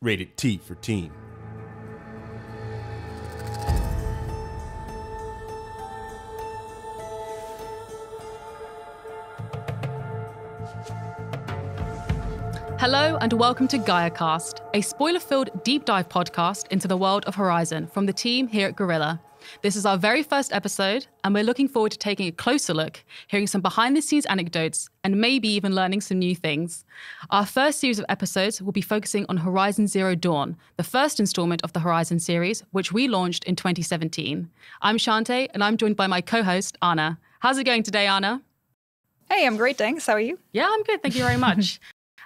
Rated T for teen. Hello and welcome to GaiaCast, a spoiler-filled deep dive podcast into the world of Horizon from the team here at Guerrilla. This is our very first episode, and we're looking forward to taking a closer look, hearing some behind-the-scenes anecdotes, and maybe even learning some new things. Our first series of episodes will be focusing on Horizon Zero Dawn, the first installment of the Horizon series, which we launched in 2017. I'm Shante, and I'm joined by my co-host, Anna. How's it going today, Anna? Hey, I'm great, thanks. How are you? Yeah, I'm good. Thank you very much.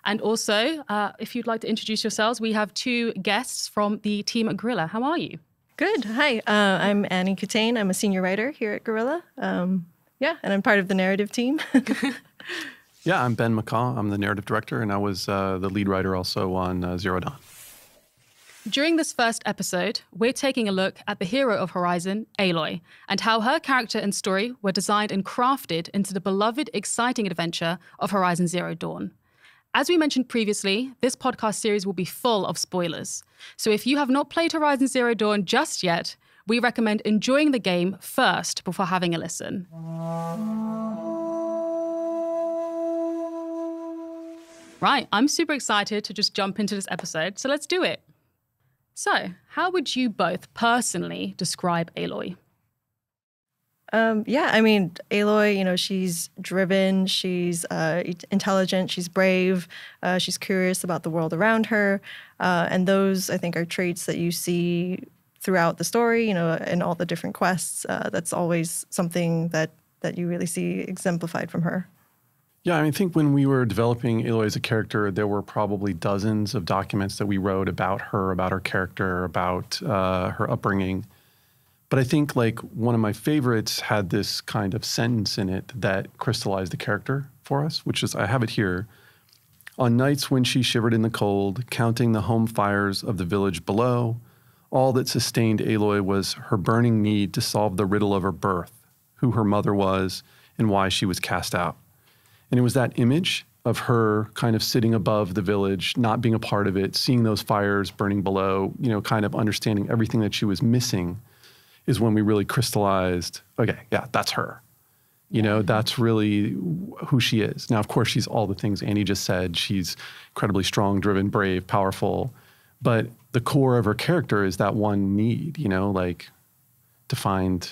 And also, if you'd like to introduce yourselves, we have two guests from the team at Guerrilla. How are you? Good. Hi, I'm Annie Catane. I'm a senior writer here at Guerrilla. And I'm part of the narrative team. Yeah, I'm Ben McCaw. I'm the narrative director, and I was the lead writer also on Zero Dawn. During this first episode, we're taking a look at the hero of Horizon, Aloy, and how her character and story were designed and crafted into the beloved, exciting adventure of Horizon Zero Dawn. As we mentioned previously, this podcast series will be full of spoilers. So if you have not played Horizon Zero Dawn just yet, we recommend enjoying the game first before having a listen. Right, I'm super excited to just jump into this episode, so let's do it. So, how would you both personally describe Aloy? Aloy, she's driven, she's intelligent, she's brave, she's curious about the world around her. And those, I think, are traits that you see throughout the story, in all the different quests. That's always something that you really see exemplified from her. Yeah, I think when we were developing Aloy as a character, there were probably dozens of documents that we wrote about her character, about her upbringing. But I think one of my favorites had this kind of sentence in it that crystallized the character for us, which is, I have it here. On nights when she shivered in the cold, counting the home fires of the village below, all that sustained Aloy was her burning need to solve the riddle of her birth, who her mother was, and why she was cast out. And it was that image of her kind of sitting above the village, not being a part of it, seeing those fires burning below, kind of understanding everything that she was missing, is when we really crystallized, okay, yeah, that's her. That's really who she is. Now, of course, she's all the things Annie just said. She's incredibly strong, driven, brave, powerful. But the core of her character is that one need, to find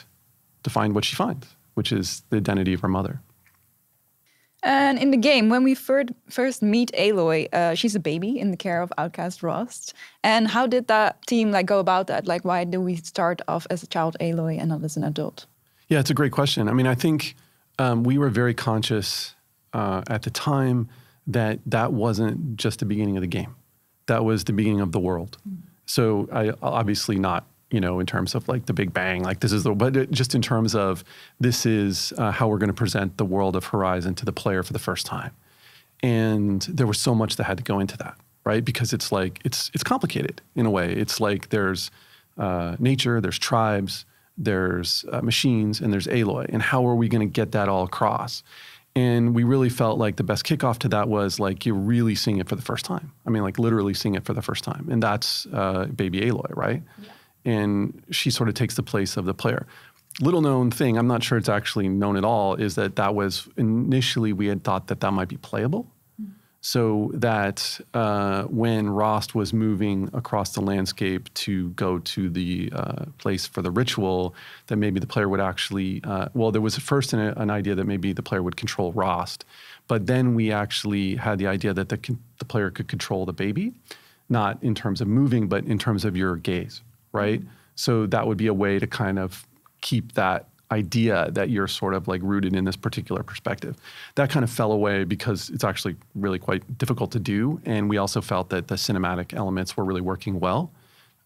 what she finds, which is the identity of her mother. And in the game, when we first meet Aloy, she's a baby in the care of outcast Rost. And how did that team go about that? Why do we start off as a child Aloy and not as an adult? Yeah, it's a great question. I mean, I think we were very conscious at the time that wasn't just the beginning of the game. That was the beginning of the world. Mm-hmm. So obviously not, in terms of the Big Bang, but just in terms of this is how we're going to present the world of Horizon to the player for the first time. And there was so much that had to go into that, right? Because it's complicated in a way. It's there's nature, there's tribes, there's machines, and there's Aloy. And how are we going to get that all across? And we really felt the best kickoff to that was you're really seeing it for the first time. I mean, literally seeing it for the first time. And that's baby Aloy, right? Yeah. And she sort of takes the place of the player. Little known thing, I'm not sure it's actually known at all, is that was initially we had thought that might be playable. Mm-hmm. So that when Rost was moving across the landscape to go to the place for the ritual, that maybe the player would actually, there was at first an idea that maybe the player would control Rost. But then we actually had the idea that the player could control the baby, not in terms of moving, but in terms of your gaze. Right? So that would be a way to kind of keep that idea that you're sort of rooted in this particular perspective. That kind of fell away because it's actually really quite difficult to do. And we also felt that the cinematic elements were really working well.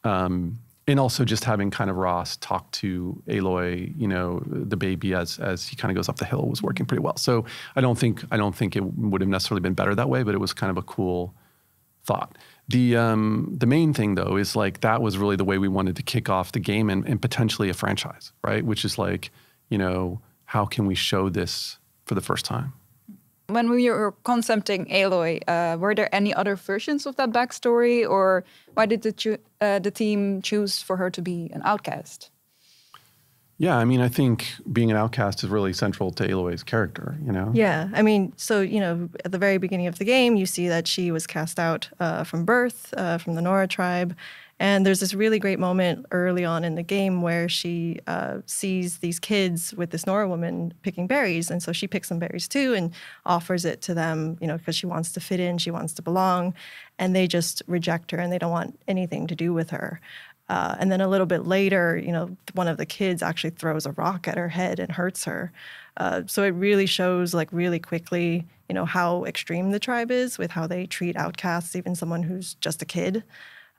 And also just having kind of Ross talk to Aloy, the baby as he kind of goes up the hill was working pretty well. So I don't think it would have necessarily been better that way, but it was kind of a cool thought. The main thing, though, is that was really the way we wanted to kick off the game and potentially a franchise, right? Which is how can we show this for the first time? When we were concepting Aloy, were there any other versions of that backstory, or why did the team choose for her to be an outcast? Yeah, I mean, I think being an outcast is really central to Aloy's character, you know? Yeah, I mean, so, you know, at the very beginning of the game, you see that she was cast out from birth, from the Nora tribe. And there's this really great moment early on in the game where she sees these kids with this Nora woman picking berries. And so she picks some berries too and offers it to them, you know, because she wants to fit in, she wants to belong. And they just reject her and they don't want anything to do with her. And then a little bit later, you know, one of the kids actually throws a rock at her head and hurts her. So it really shows, like, really quickly, you know, how extreme the tribe is with how they treat outcasts, even someone who's just a kid.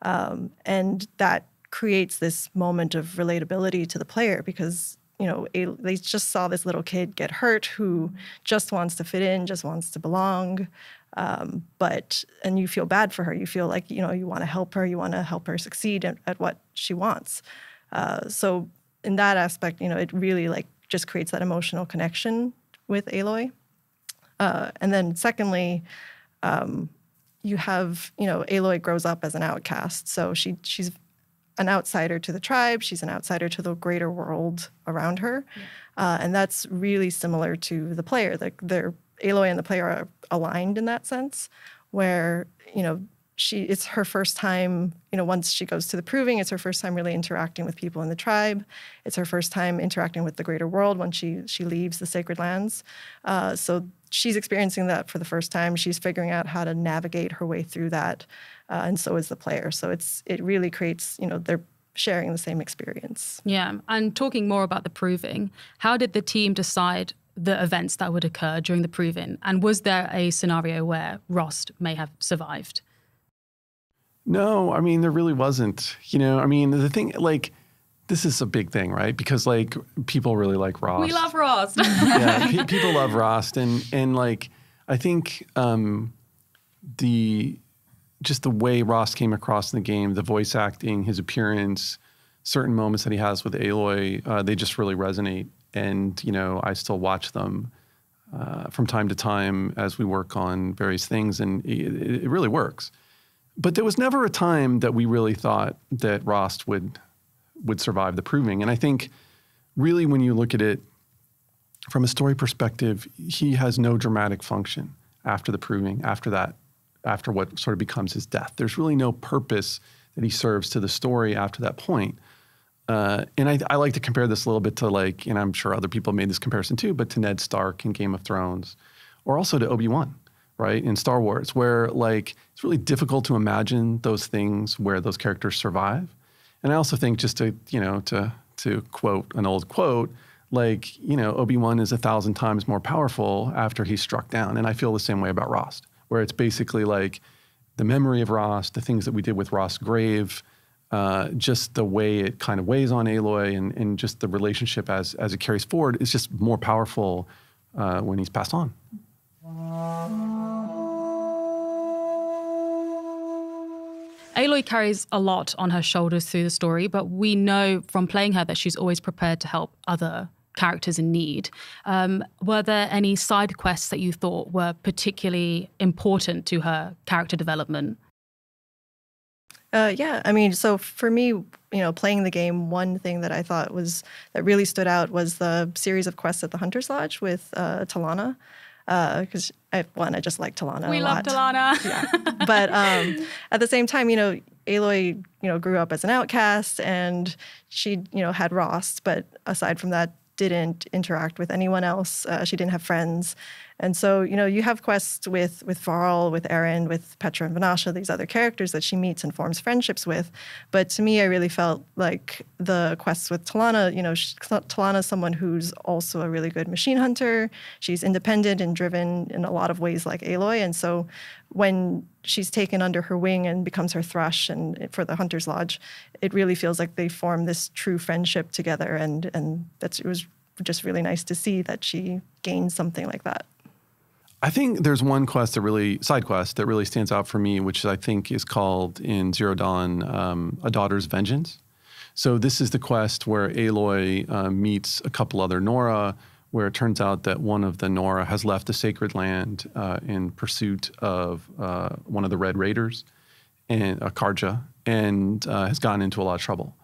And that creates this moment of relatability to the player because, you know, they just saw this little kid get hurt who just wants to fit in, just wants to belong. And you feel bad for her. You feel like, you know, you want to help her. You want to help her succeed at what she wants. So in that aspect, you know, it really, like, just creates that emotional connection with Aloy. And then secondly, you have, you know, Aloy grows up as an outcast. So she's an outsider to the tribe. She's an outsider to the greater world around her. Yeah. And that's really similar to the player. Aloy and the player are aligned in that sense, where, you know, it's her first time, you know, once she goes to the proving, it's her first time really interacting with people in the tribe. It's her first time interacting with the greater world when she leaves the sacred lands. So she's experiencing that for the first time. She's figuring out how to navigate her way through that, and so is the player. So it really creates, you know, they're sharing the same experience. Yeah, and talking more about the proving, how did the team decide the events that would occur during the proving? And was there a scenario where Rost may have survived? No, I mean, there really wasn't. You know, I mean, the thing, like, this is a big thing, right? Because, like, people really like Rost. We love Rost. Yeah, people love Rost. And like, I think just the way Rost came across in the game, the voice acting, his appearance, certain moments that he has with Aloy, they just really resonate. And, you know, I still watch them from time to time as we work on various things, and it really works. But there was never a time that we really thought that Rost would survive the proving. And I think really when you look at it from a story perspective, he has no dramatic function after the proving, after what sort of becomes his death. There's really no purpose that he serves to the story after that point. And I like to compare this a little bit to, like, and I'm sure other people made this comparison too, but to Ned Stark in Game of Thrones, or also to Obi-Wan, right, in Star Wars, where, like, it's really difficult to imagine those things where those characters survive. And I also think, just to, you know, to quote an old quote, like, you know, Obi-Wan is 1,000 times more powerful after he's struck down. And I feel the same way about Rost, where it's basically like the memory of Rost, the things that we did with Rost's grave, just the way it kind of weighs on Aloy and just the relationship as it carries forward is just more powerful when he's passed on. Aloy carries a lot on her shoulders through the story, but we know from playing her that she's always prepared to help other characters in need. Were there any side quests that you thought were particularly important to her character development? Yeah, I mean, so for me, you know, playing the game, one thing that I thought that really stood out was the series of quests at the Hunter's Lodge with Talana. Because I just like Talana. We a love lot. Talana. Yeah, but at the same time, you know, Aloy, you know, grew up as an outcast, and she, you know, had Rost, but aside from that, didn't interact with anyone else. She didn't have friends. And so, you know, you have quests with Varl, with Eren, with Petra and Vanasha, these other characters that she meets and forms friendships with. But to me, I really felt like the quests with Talana, you know, Talana is someone who's also a really good machine hunter. She's independent and driven in a lot of ways like Aloy. And so when she's taken under her wing and becomes her thrush and for the Hunter's Lodge, it really feels like they form this true friendship together. And it was just really nice to see that she gained something like that. I think there's one side quest that really stands out for me, which I think is called in Zero Dawn, A Daughter's Vengeance. So this is the quest where Aloy meets a couple other Nora, where it turns out that one of the Nora has left the sacred land in pursuit of one of the Red Raiders, and Karja, and has gotten into a lot of trouble.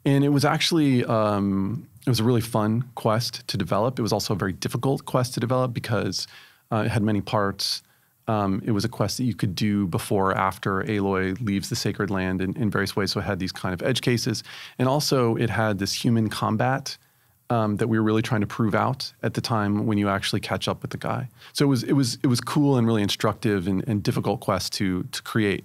And it was actually, it was a really fun quest to develop. It was also a very difficult quest to develop because it had many parts. It was a quest that you could do before or after Aloy leaves the sacred land in various ways. So it had these kind of edge cases. And also it had this human combat that we were really trying to prove out at the time when you actually catch up with the guy. So it was cool and really instructive and difficult quest to create.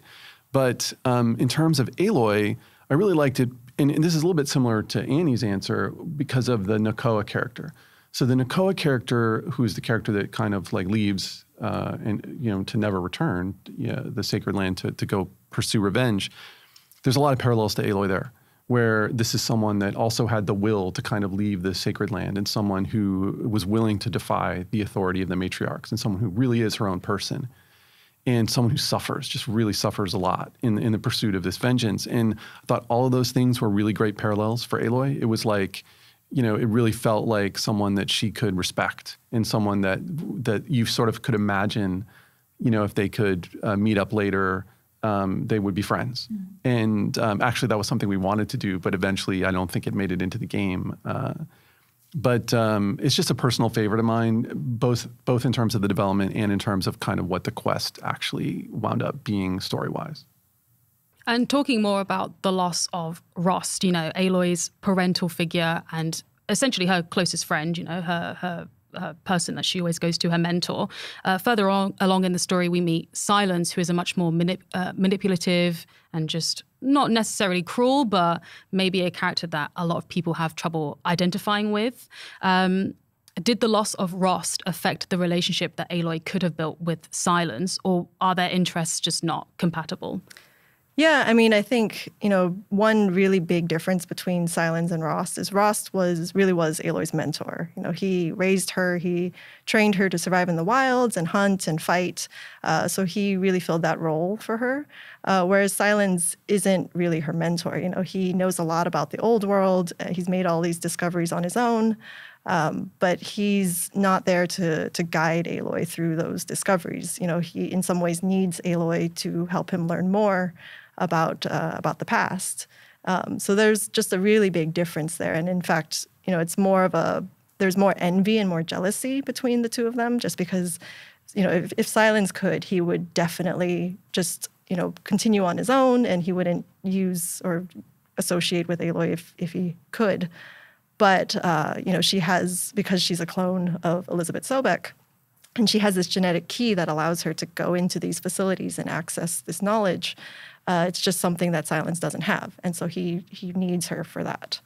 But in terms of Aloy, I really liked it. And this is a little bit similar to Annie's answer because of the Nakoa character. So the Nakoa character, who's the character that kind of like leaves and to never return the sacred land to go pursue revenge, there's a lot of parallels to Aloy there, where this is someone that also had the will to kind of leave the sacred land, and someone who was willing to defy the authority of the matriarchs, and someone who really is her own person, and someone who suffers, just really suffers a lot in the pursuit of this vengeance. And I thought all of those things were really great parallels for Aloy. It was like, it really felt like someone that she could respect, and someone that you sort of could imagine, if they could meet up later, they would be friends. Mm-hmm. And actually that was something we wanted to do, but eventually I don't think it made it into the game. But it's just a personal favorite of mine, both in terms of the development and in terms of kind of what the quest actually wound up being story-wise. And talking more about the loss of Rost, Aloy's parental figure and essentially her closest friend, her person that she always goes to, her mentor. Further on along in the story, we meet Silence, who is a much more manipulative and just not necessarily cruel, but maybe a character that a lot of people have trouble identifying with. Did the loss of Rost affect the relationship that Aloy could have built with Silence, or are their interests just not compatible? Yeah, I mean, I think, one really big difference between Silence and Rost is Rost really was Aloy's mentor. He raised her, he trained her to survive in the wilds and hunt and fight. So he really filled that role for her. Whereas Silence isn't really her mentor. He knows a lot about the old world. He's made all these discoveries on his own. But he's not there to guide Aloy through those discoveries. He in some ways needs Aloy to help him learn more about the past. So there's just a really big difference there. And in fact, it's more of there's more envy and more jealousy between the two of them, just because, if Silence could, he would definitely just, continue on his own, and he wouldn't use or associate with Aloy if he could. But, because she's a clone of Elizabeth Sobek, and she has this genetic key that allows her to go into these facilities and access this knowledge. It's just something that Silence doesn't have. And so he needs her for that.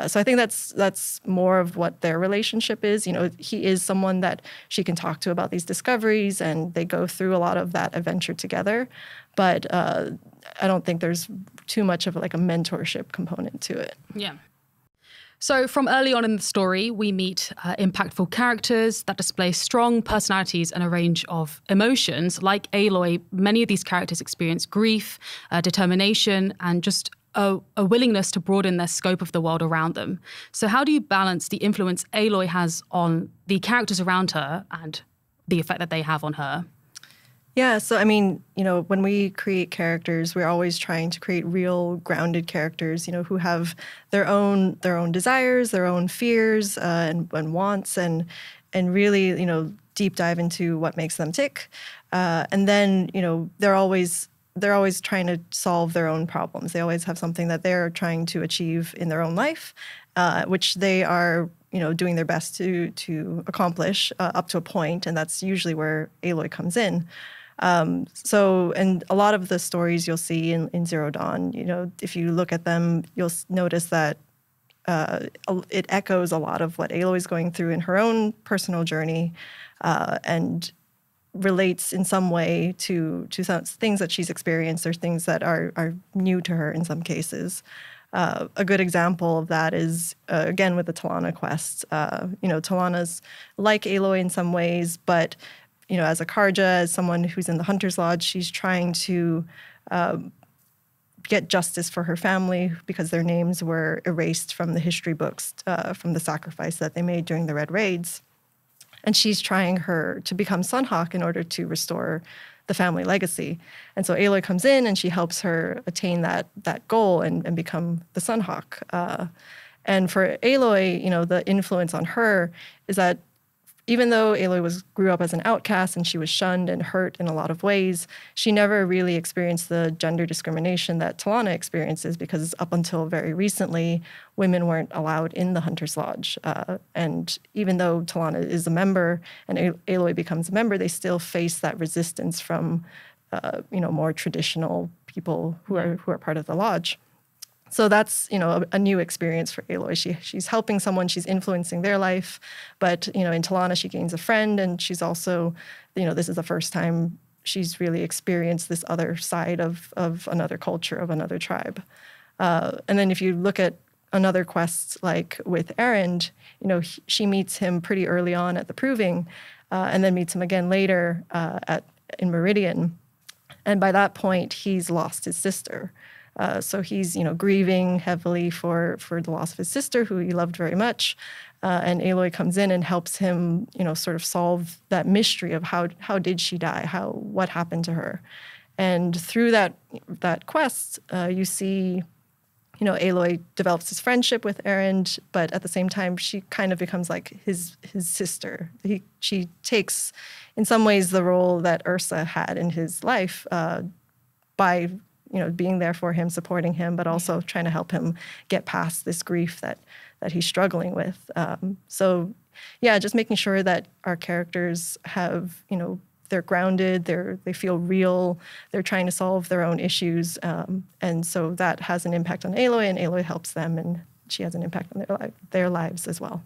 So I think that's more of what their relationship is. He is someone that she can talk to about these discoveries, and they go through a lot of that adventure together. But I don't think there's too much of like a mentorship component to it. Yeah. So from early on in the story, we meet impactful characters that display strong personalities and a range of emotions. Like Aloy, many of these characters experience grief, determination, and just a willingness to broaden their scope of the world around them. So how do you balance the influence Aloy has on the characters around her and the effect that they have on her? Yeah, so I mean, when we create characters, we're always trying to create real, grounded characters, who have their own desires, their own fears and wants, and really, deep dive into what makes them tick. And then, they're always trying to solve their own problems. They always have something that they're trying to achieve in their own life, which they are doing their best to accomplish up to a point, and that's usually where Aloy comes in. And a lot of the stories you'll see in Zero Dawn, if you look at them, you'll notice that it echoes a lot of what Aloy's going through in her own personal journey, and relates in some way to some things that she's experienced, or things that are new to her in some cases. A good example of that is, again, with the Talana quest. Talana's like Aloy in some ways, but as a Karja, as someone who's in the Hunter's Lodge, she's trying to get justice for her family because their names were erased from the history books from the sacrifice that they made during the Red Raids. And she's trying to become Sunhawk in order to restore the family legacy. And so Aloy comes in and she helps her attain that goal and become the Sunhawk. And for Aloy, the influence on her is that even though Aloy grew up as an outcast and she was shunned and hurt in a lot of ways, she never really experienced the gender discrimination that Talana experiences, because up until very recently, women weren't allowed in the Hunter's Lodge. And even though Talana is a member and Aloy becomes a member, they still face that resistance from more traditional people who are part of the lodge. So that's, a new experience for Aloy. She's helping someone, she's influencing their life. But, in Talana, she gains a friend, and she's also, this is the first time she's really experienced this other side of another culture, of another tribe. And then if you look at another quest, like with Erend, she meets him pretty early on at the Proving, and then meets him again later in Meridian. And by that point, he's lost his sister. So he's, grieving heavily for the loss of his sister, who he loved very much. And Aloy comes in and helps him, sort of solve that mystery of how did she die? What happened to her? And through that quest, you see, Aloy develops his friendship with Erend, but at the same time, she kind of becomes like his sister. She takes, in some ways, the role that Ursa had in his life by being there for him, supporting him, but also trying to help him get past this grief that he's struggling with. So, just making sure that our characters have, they're grounded, they feel real, they're trying to solve their own issues. And so that has an impact on Aloy, and Aloy helps them, and she has an impact on their lives as well.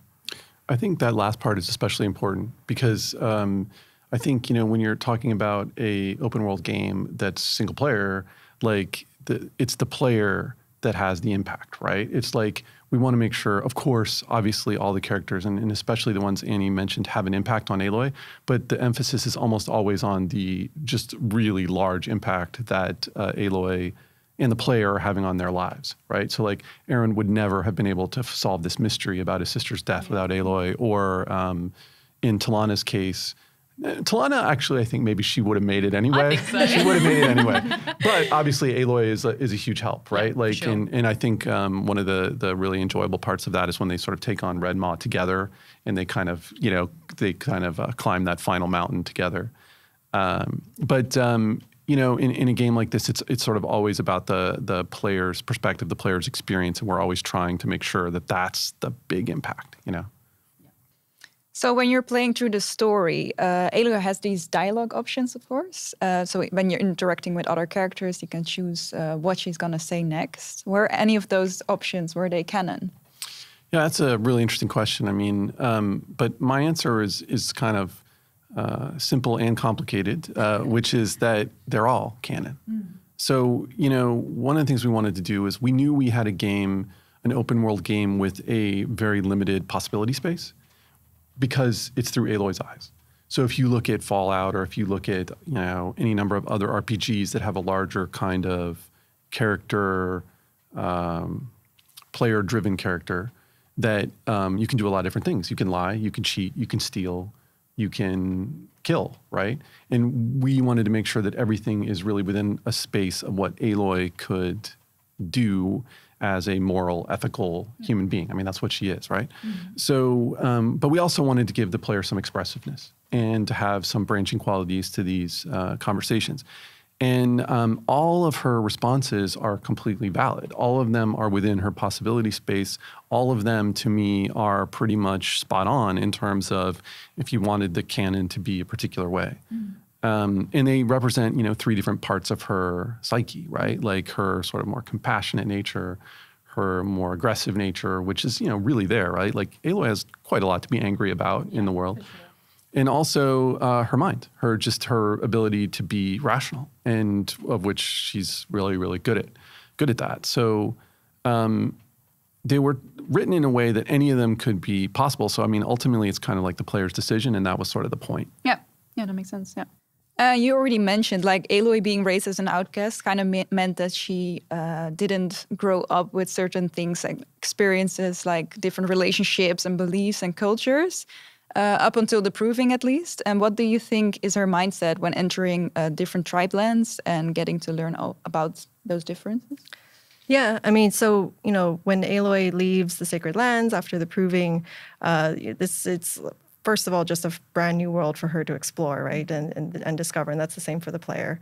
I think that last part is especially important because I think, when you're talking about a open world game that's single player, it's the player that has the impact, right? It's like we want to make sure, of course, obviously all the characters, and especially the ones Annie mentioned, have an impact on Aloy, but the emphasis is almost always on the just really large impact that Aloy and the player are having on their lives, right? So Erend would never have been able to solve this mystery about his sister's death without Aloy, or in Talana's case, Talana, actually, I think maybe she would have made it anyway. I think so. She would have made it anyway. But obviously, Aloy is a huge help, right? Yeah, sure. And I think one of the really enjoyable parts of that is when they sort of take on Red Maw together, and they kind of climb that final mountain together. But in a game like this, it's sort of always about the player's perspective, the player's experience, and we're always trying to make sure that that's the big impact, So when you're playing through the story, Aloy has these dialogue options, of course. So when you're interacting with other characters, you can choose what she's going to say next. Were any of those options, were they canon? Yeah, that's a really interesting question. I mean, but my answer is kind of simple and complicated, which is that they're all canon. So, one of the things we wanted to do is we knew we had an open world game with a very limited possibility space, because it's through Aloy's eyes. So if you look at Fallout, or if you look at any number of other RPGs that have a larger kind of character, player-driven character, that you can do a lot of different things. You can lie, you can cheat, you can steal, you can kill, right? And we wanted to make sure that everything is really within a space of what Aloy could do as a moral, ethical human being. I mean, that's what she is, right? So, but we also wanted to give the player some expressiveness and to have some branching qualities to these conversations. And all of her responses are completely valid. All of them are within her possibility space. All of them, to me, are pretty much spot on in terms of if you wanted the canon to be a particular way. And they represent, three different parts of her psyche, right? Like her sort of more compassionate nature, her more aggressive nature, which is, really there, right? Like Aloy has quite a lot to be angry about in the world. Sure. And also her mind, her ability to be rational, and of which she's really, really good at that. So they were written in a way that any of them could be possible. So, I mean, ultimately it's kind of like the player's decision, and that was sort of the point. Yeah, that makes sense, yeah. You already mentioned like Aloy being raised as an outcast kind of meant that she didn't grow up with certain things like experiences, like different relationships and beliefs and cultures, up until the proving at least. And what do you think is her mindset when entering different tribe lands and getting to learn all about those differences? Yeah, I mean, so, you know, when Aloy leaves the Sacred Lands after the proving, it's first of all just a brand new world for her to explore, right, and discover, and that's the same for the player.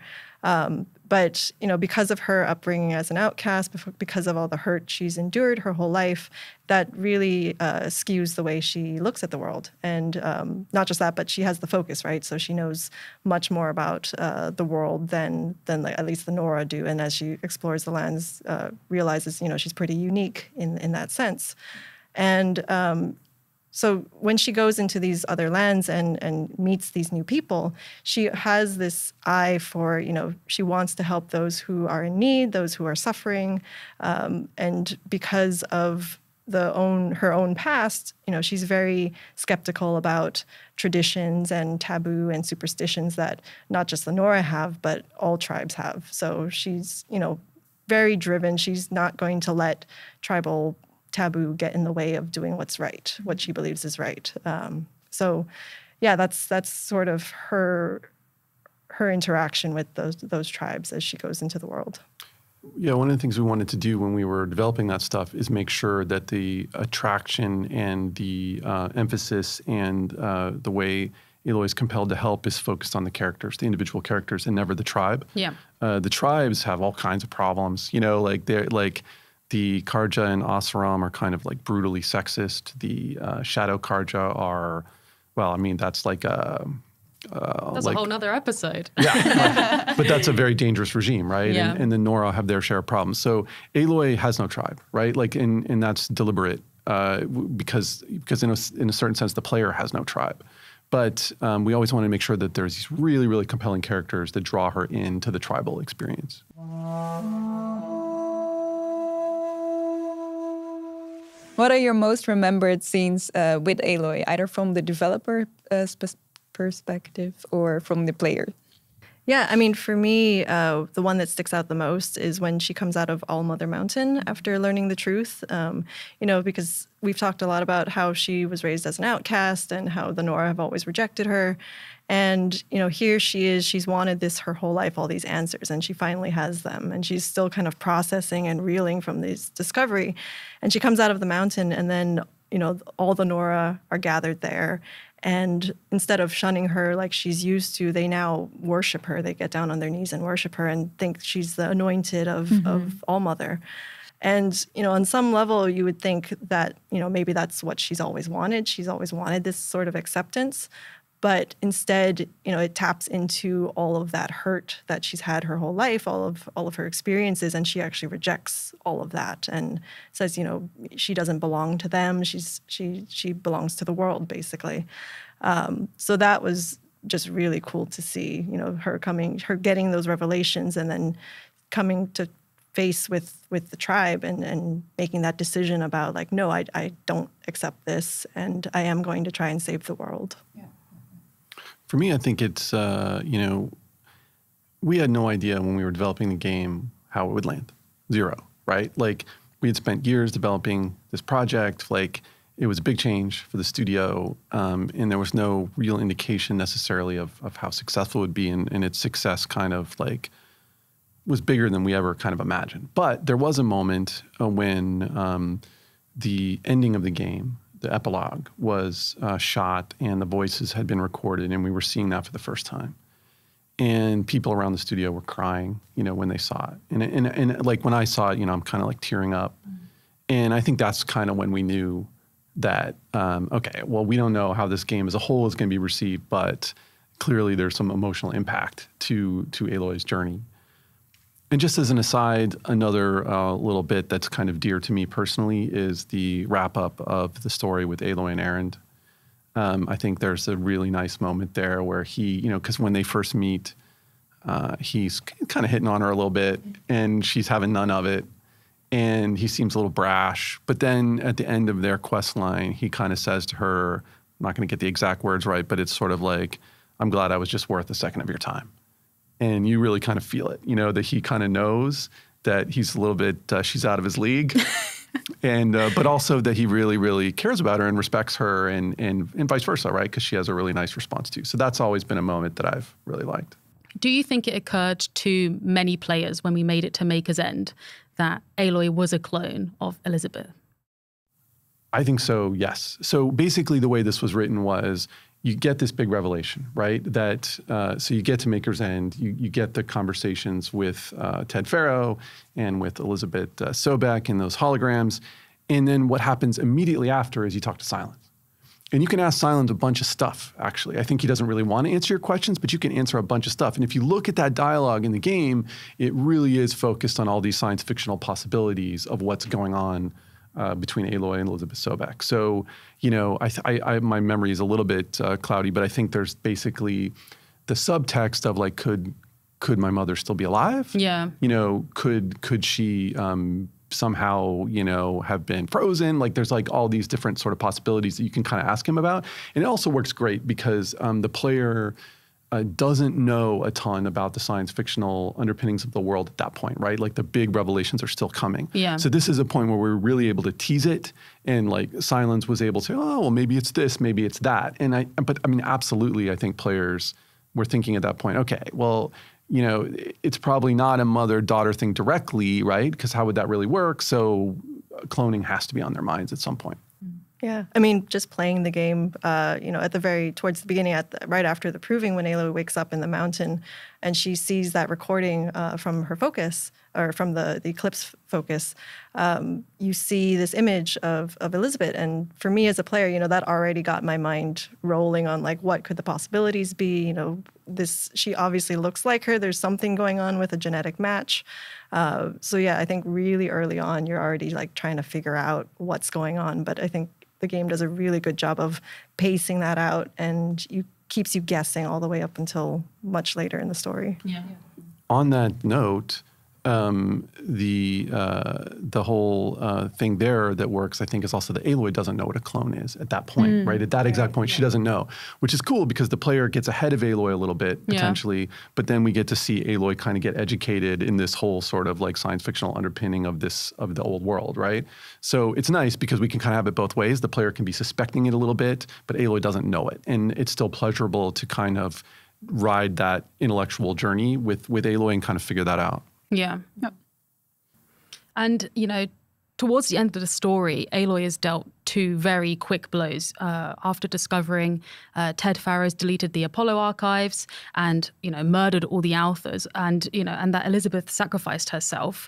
But, you know, because of her upbringing as an outcast, because of all the hurt she's endured her whole life, that really skews the way she looks at the world. And not just that, but she has the focus, right? So she knows much more about the world than like, at least the Nora do. And as she explores the lands, realizes, you know, she's pretty unique in that sense. And so when she goes into these other lands and meets these new people, she has this eye for, you know, she wants to help those who are in need, those who are suffering. And because of her own past, you know, she's very skeptical about traditions and taboo and superstitions that not just the Nora have, but all tribes have. So she's, you know, very driven. She's not going to let tribal taboo get in the way of doing what's right, what she believes is right. So, yeah, that's sort of her interaction with those tribes as she goes into the world. Yeah, one of the things we wanted to do when we were developing that stuff is make sure that the attraction and the emphasis and the way Aloy is compelled to help is focused on the characters, the individual characters, and never the tribe. Yeah. The tribes have all kinds of problems, you know, like they're like. The Karja and Asuram are kind of like brutally sexist. The Shadow Karja are, well, I mean, that's like a... that's like, a whole nother episode. Yeah, but that's a very dangerous regime, right? Yeah. And the Nora have their share of problems. So Aloy has no tribe, right? Like, and that's deliberate because in a certain sense, the player has no tribe. But we always want to make sure that there's these really, really compelling characters that draw her into the tribal experience. What are your most remembered scenes with Aloy, either from the developer perspective or from the player? Yeah, I mean, for me, the one that sticks out the most is when she comes out of Allmother Mountain after learning the truth. You know, because we've talked a lot about how she was raised as an outcast and how the Nora have always rejected her. And, you know, here she is, she's wanted this her whole life, all these answers, and she finally has them. And she's still kind of processing and reeling from this discovery. And she comes out of the mountain, and then, you know, all the Nora are gathered there. And instead of shunning her like she's used to, they now worship her. They get down on their knees and worship her and think she's the anointed of Allmother. And, you know, on some level, you would think that, you know, maybe that's what she's always wanted. She's always wanted this sort of acceptance. But instead, you know, it taps into all of that hurt that she's had her whole life, all of her experiences, and she actually rejects all of that and says, you know, she doesn't belong to them. She belongs to the world, basically. So that was just really cool to see, you know, her getting those revelations and then coming to face with the tribe and making that decision about like, no, I don't accept this, and I am going to try and save the world. Yeah. For me, I think it's, you know, we had no idea when we were developing the game how it would land. Zero, right? Like, we had spent years developing this project. Like, it was a big change for the studio, and there was no real indication necessarily of how successful it would be, and its success kind of, like, was bigger than we ever kind of imagined. But there was a moment when the ending of the game, the epilogue, was shot and the voices had been recorded, and we were seeing that for the first time. And people around the studio were crying, you know, when they saw it. And like when I saw it, you know, I'm kind of like tearing up. And I think that's kind of when we knew that, okay, well, we don't know how this game as a whole is going to be received, but clearly there's some emotional impact to Aloy's journey. And just as an aside, another little bit that's kind of dear to me personally is the wrap-up of the story with Aloy and Erend. I think there's a really nice moment there where he, you know, because when they first meet, he's kind of hitting on her a little bit, and she's having none of it, and he seems a little brash. But then at the end of their quest line, he kind of says to her, I'm not going to get the exact words right, but it's sort of like, I'm glad I was just worth a second of your time. And you really kind of feel it, you know, that he kind of knows that he's a little bit, she's out of his league. And, but also that he really, really cares about her and respects her and vice versa, right? Because she has a really nice response too. So that's always been a moment that I've really liked. Do you think it occurred to many players when we made it to Maker's End that Aloy was a clone of Elizabeth? I think so, yes. So basically the way this was written was you get this big revelation, right? That so you get to Maker's End, you get the conversations with Ted Farrow and with Elizabeth Sobek and those holograms. And then what happens immediately after is you talk to Silence. And you can ask Silence a bunch of stuff, actually. I think he doesn't really want to answer your questions, but you can answer a bunch of stuff. And if you look at that dialogue in the game, it really is focused on all these science fictional possibilities of what's going on between Aloy and Elizabeth Sobek. So, you know, my memory is a little bit cloudy, but I think there's basically the subtext of like, could my mother still be alive? Yeah. You know, could she somehow, you know, have been frozen? Like there's like all these different sort of possibilities that you can kind of ask him about. And it also works great because the player doesn't know a ton about the science fictional underpinnings of the world at that point, right? Like the big revelations are still coming. Yeah. So this is a point where we're really able to tease it, and like Silence was able to, oh, well, maybe it's this, maybe it's that. But I mean, absolutely, I think players were thinking at that point, okay, well, you know, it's probably not a mother-daughter thing directly, right? Because how would that really work? So cloning has to be on their minds at some point. Yeah, I mean, just playing the game, you know, towards the beginning, right after the proving, when Aloy wakes up in the mountain and she sees that recording from her focus, or from the eclipse focus, you see this image of Elizabeth. And for me as a player, you know, that already got my mind rolling on like, what could the possibilities be? You know, she obviously looks like her. There's something going on with a genetic match. So yeah, I think really early on, you're already like trying to figure out what's going on. But I think the game does a really good job of pacing that out, and keeps you guessing all the way up until much later in the story. Yeah. On that note, the whole thing there that works, I think, is also that Aloy doesn't know what a clone is at that point, right? At that exact point, she doesn't know, which is cool because the player gets ahead of Aloy a little bit, potentially, but then we get to see Aloy kind of get educated in this whole sort of like science fictional underpinning of the old world, right? So it's nice because we can kind of have it both ways. The player can be suspecting it a little bit, but Aloy doesn't know it. And it's still pleasurable to kind of ride that intellectual journey with Aloy and kind of figure that out. Yeah. Yep. And, you know, towards the end of the story, Aloy is dealt two very quick blows after discovering Ted Farrow's deleted the Apollo archives and, you know, murdered all the authors, and, you know, and that Elizabeth sacrificed herself.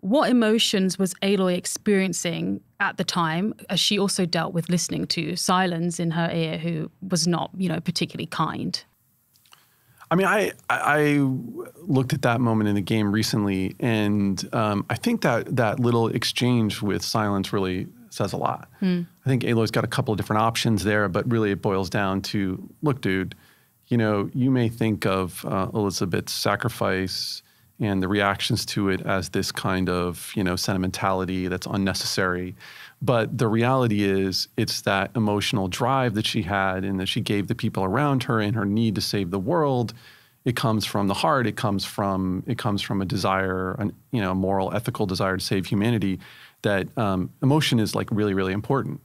What emotions was Aloy experiencing at the time, as she also dealt with listening to Silence in her ear, who was not, you know, particularly kind? I mean, I looked at that moment in the game recently, and I think that little exchange with Silence really says a lot. I think Aloy's got a couple of different options there, but really it boils down to, look, dude, you know, you may think of Elizabeth's sacrifice and the reactions to it as this kind of, you know, sentimentality that's unnecessary. But the reality is it's that emotional drive that she had and that she gave the people around her and her need to save the world. It comes from the heart. It comes from a desire, you know, a moral, ethical desire to save humanity. That emotion is like really, really important.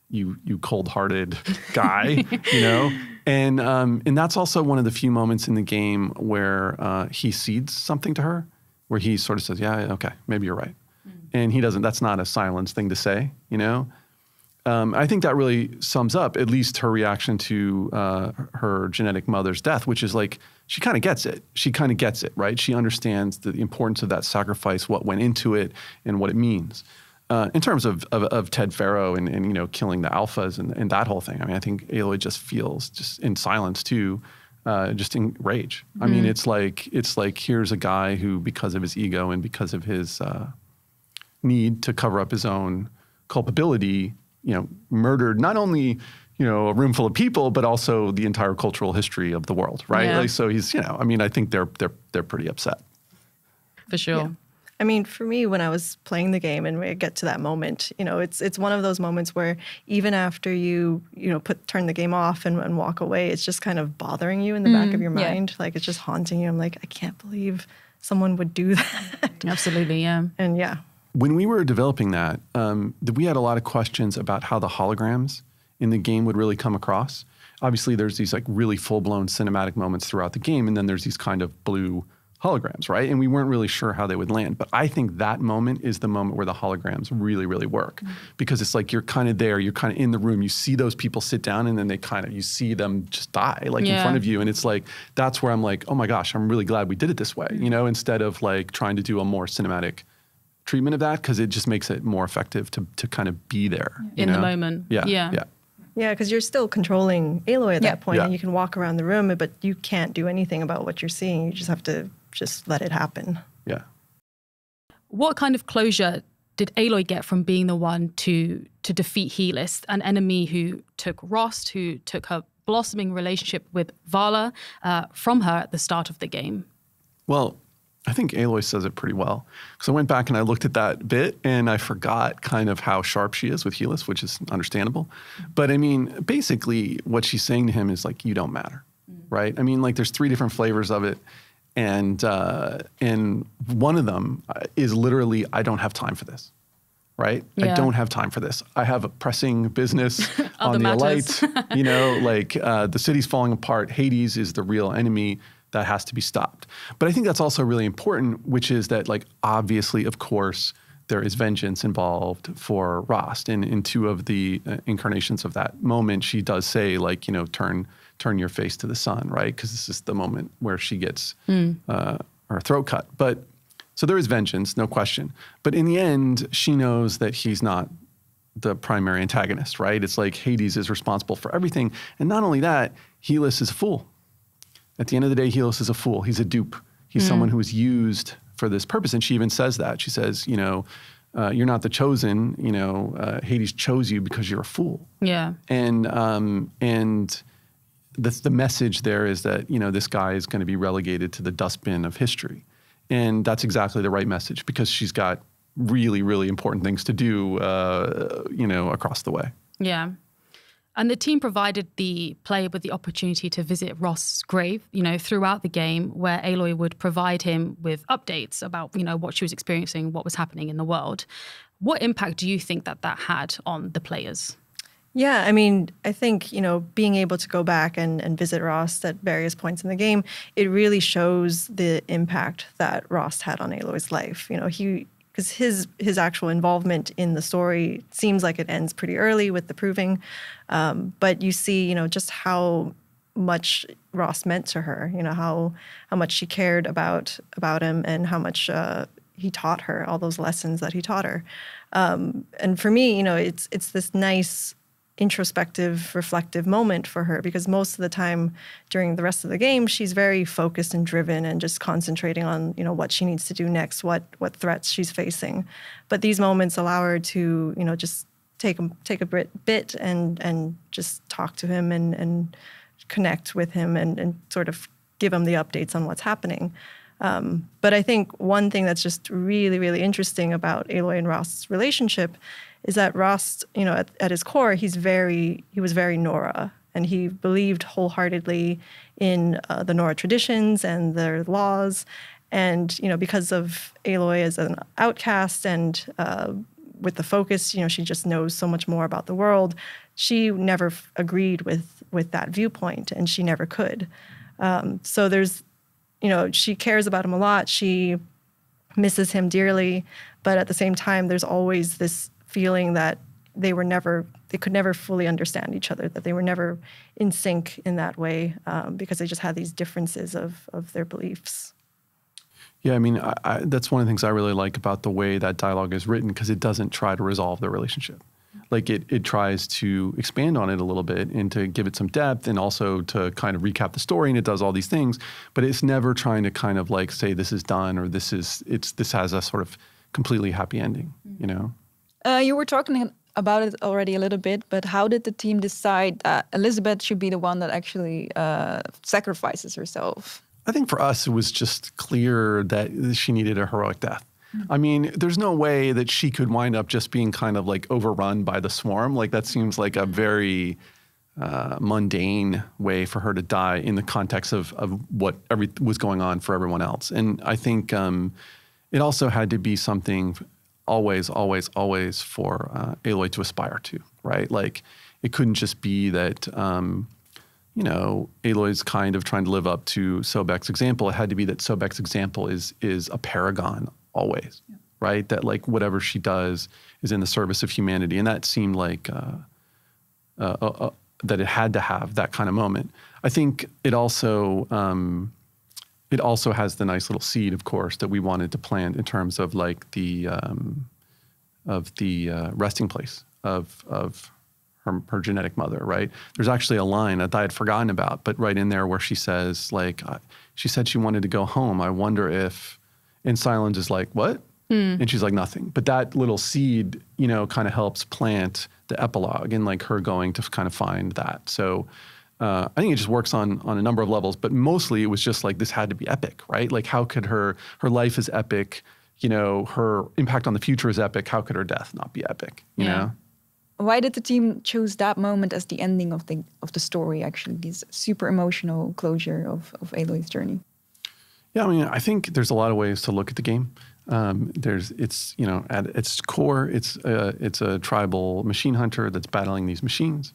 You cold-hearted guy, you know? And that's also one of the few moments in the game where he cedes something to her, where he sort of says, yeah, okay, maybe you're right. And he doesn't, that's not a Silence thing to say, you know? I think that really sums up at least her reaction to her genetic mother's death, which is like, she kind of gets it. She kind of gets it, right? She understands the importance of that sacrifice, what went into it, and what it means. In terms of Ted Farrow and you know, killing the alphas and that whole thing, I mean, I think Aloy just feels, just in Silence too, just in rage. I mean, it's like here's a guy who, because of his ego and because of his need to cover up his own culpability, you know, murdered not only, you know, a room full of people, but also the entire cultural history of the world, right? Yeah. Like, so he's, you know, I mean, I think they're pretty upset. For sure. Yeah. I mean, for me, when I was playing the game and we get to that moment, it's one of those moments where even after you turn the game off and walk away, it's just kind of bothering you in the back of your mind. Like, it's just haunting you. I'm like, I can't believe someone would do that. Absolutely, yeah. And yeah. When we were developing that, we had a lot of questions about how the holograms in the game would really come across. Obviously, there's these like really full-blown cinematic moments throughout the game, and then there's these kind of blue holograms, right? And we weren't really sure how they would land. But I think that moment is the moment where the holograms really, really work. Because it's like you're kind of there, you're kind of in the room, you see those people sit down, and then you see them just die like in front of you. And it's like, that's where I'm like, oh my gosh, I'm really glad we did it this way, instead of like trying to do a more cinematic treatment of that, because it just makes it more effective to kind of be there. In the moment. Yeah. Yeah, because you're still controlling Aloy at that point, and you can walk around the room, but you can't do anything about what you're seeing. You just have to just let it happen. Yeah. What kind of closure did Aloy get from being the one to defeat Helis, an enemy who took Rost, who took her blossoming relationship with Vala from her at the start of the game? Well, I think Aloy says it pretty well. Because I went back and I looked at that bit and I forgot kind of how sharp she is with Helis, which is understandable. But I mean, basically what she's saying to him is like, you don't matter, right? I mean, like there's 3 different flavors of it. And one of them is literally, I don't have time for this, right? Yeah. I don't have time for this. I have a pressing business on the matters. Alite. The city's falling apart. Hades is the real enemy that has to be stopped. But I think that's also really important, which is that like, obviously, of course, there is vengeance involved for Rost. And in 2 of the incarnations of that moment, she does say like, turn your face to the sun, right? Because this is the moment where she gets her throat cut. But so there is vengeance, no question. But in the end, she knows that he's not the primary antagonist, right? It's like Hades is responsible for everything. And not only that, Helis is a fool. At the end of the day, Helis is a fool. He's a dupe. He's someone who is used for this purpose. And she even says that. She says, you're not the chosen. Hades chose you because you're a fool. Yeah. And the message there is that, this guy is going to be relegated to the dustbin of history. And that's exactly the right message, because she's got really, really important things to do, across the way. Yeah. And the team provided the player with the opportunity to visit Rost's grave, throughout the game, where Aloy would provide him with updates about, what she was experiencing, what was happening in the world. What impact do you think that had on the players? Yeah, I mean, I think, being able to go back and visit Rost at various points in the game, it really shows the impact that Rost had on Aloy's life. Because his actual involvement in the story seems like it ends pretty early with the proving. But you see, just how much Rost meant to her, how much she cared about him, and how much he taught her, all those lessons that he taught her. And for me, it's this nice introspective, reflective moment for her, because most of the time during the rest of the game, she's very focused and driven and just concentrating on, what she needs to do next, what threats she's facing. But these moments allow her to, just take a bit and just talk to him and connect with him and sort of give him the updates on what's happening. But I think one thing that's just really, really interesting about Aloy and Rost's relationship is that Rost, at his core, he was very Nora, and he believed wholeheartedly in the Nora traditions and their laws. And, because of Aloy as an outcast and with the focus, she just knows so much more about the world. She never agreed with that viewpoint, and she never could. So there's, she cares about him a lot. She misses him dearly, but at the same time, there's always this feeling that they could never fully understand each other, that they were never in sync in that way, because they just had these differences of their beliefs. Yeah, I mean, that's one of the things I really like about the way that dialogue is written, because it doesn't try to resolve their relationship. Like it tries to expand on it a little bit and to give it some depth, and also to kind of recap the story, and it does all these things, but it's never trying to kind of like say this is done, or this has a sort of completely happy ending, You were talking about it already a little bit, but how did the team decide that Elizabeth should be the one that actually sacrifices herself? I think for us, it was just clear that she needed a heroic death. I mean, there's no way that she could wind up just being kind of like overrun by the swarm. Like that seems like a very mundane way for her to die in the context of what was going on for everyone else. And I think it also had to be something always, always, always for Aloy to aspire to, right? Like it couldn't just be that, you know, Aloy's kind of trying to live up to Sobek's example. It had to be that Sobek's example is a paragon always, right? That like whatever she does is in the service of humanity. And that seemed like that it had to have that kind of moment. I think it also has the nice little seed, of course, that we wanted to plant in terms of like the resting place of her genetic mother, right? There's actually a line that I had forgotten about, but right in there where she says, like, she said she wanted to go home. I wonder if, and Silence is like, what? And she's like, nothing. But that little seed, you know, kind of helps plant the epilogue and like her going to kind of find that. So I think it just works on a number of levels, but mostly it was just like, this had to be epic, right? Like how could her life is epic, you know, her impact on the future is epic. How could her death not be epic, you know? Why did the team choose that moment as the ending of the story, actually, this super emotional closure of Aloy's journey? Yeah, I mean, I think there's a lot of ways to look at the game. It's you know, at its core, it's a tribal machine hunter that's battling these machines.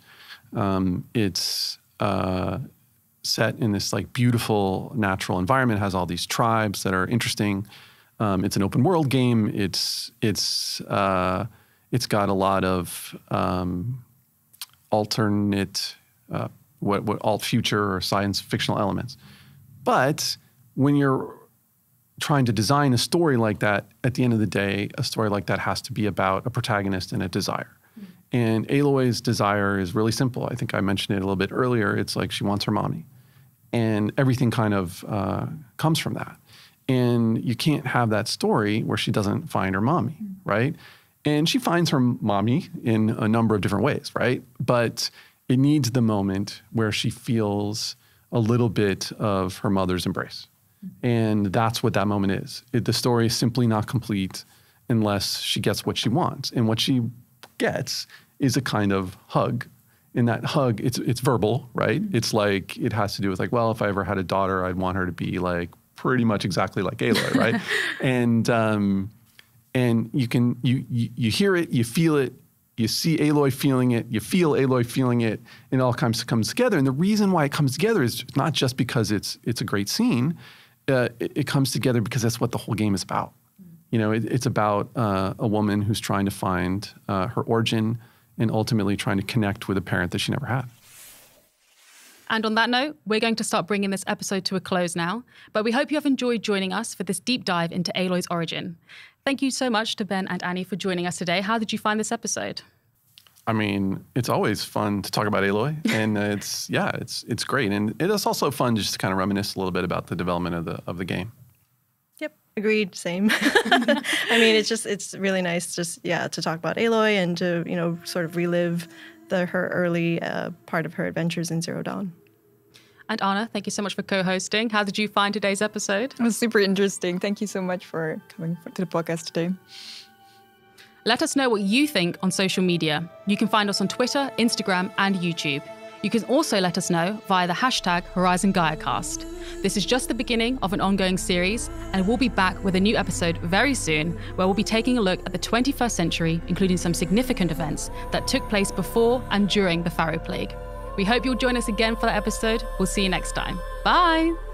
It's set in this like beautiful natural environment, has all these tribes that are interesting. It's an open world game. It's got a lot of alternate, what alt future or science fictional elements. But when you're trying to design a story like that, at the end of the day, a story like that has to be about a protagonist and a desire. And Aloy's desire is really simple. I think I mentioned it a little bit earlier. It's like she wants her mommy. And everything kind of comes from that. And you can't have that story where she doesn't find her mommy, right? And she finds her mommy in a number of different ways, right? But it needs the moment where she feels a little bit of her mother's embrace. And that's what that moment is. The story is simply not complete unless she gets what she wants. And what she gets is a kind of hug. And that hug, it's verbal, right? It's like, it has to do with like, well, if I ever had a daughter, I'd want her to be like pretty much exactly like Aloy, right? And you hear it, you feel it, you see Aloy feeling it, you feel Aloy feeling it, and it all comes together. And the reason why it comes together is not just because it's a great scene. It comes together because that's what the whole game is about. You know, it's about a woman who's trying to find her origin and ultimately trying to connect with a parent that she never had. And on that note, we're going to start bringing this episode to a close now, but we hope you have enjoyed joining us for this deep dive into Aloy's origin. Thank you so much to Ben and Annie for joining us today. How did you find this episode? I mean, it's always fun to talk about Aloy, and it's great. And it's also fun just to kind of reminisce a little bit about the development of the game. Yep, agreed, same. I mean, it's really nice just, to talk about Aloy and to, you know, sort of relive her early part of her adventures in Zero Dawn. And Anna, thank you so much for co-hosting. How did you find today's episode? It was super interesting. Thank you so much for coming to the podcast today. Let us know what you think on social media. You can find us on Twitter, Instagram, and YouTube. You can also let us know via the hashtag HorizonGaiaCast. This is just the beginning of an ongoing series, and we'll be back with a new episode very soon, where we'll be taking a look at the 21st century, including some significant events that took place before and during the Pharaoh Plague. We hope you'll join us again for that episode. We'll see you next time. Bye!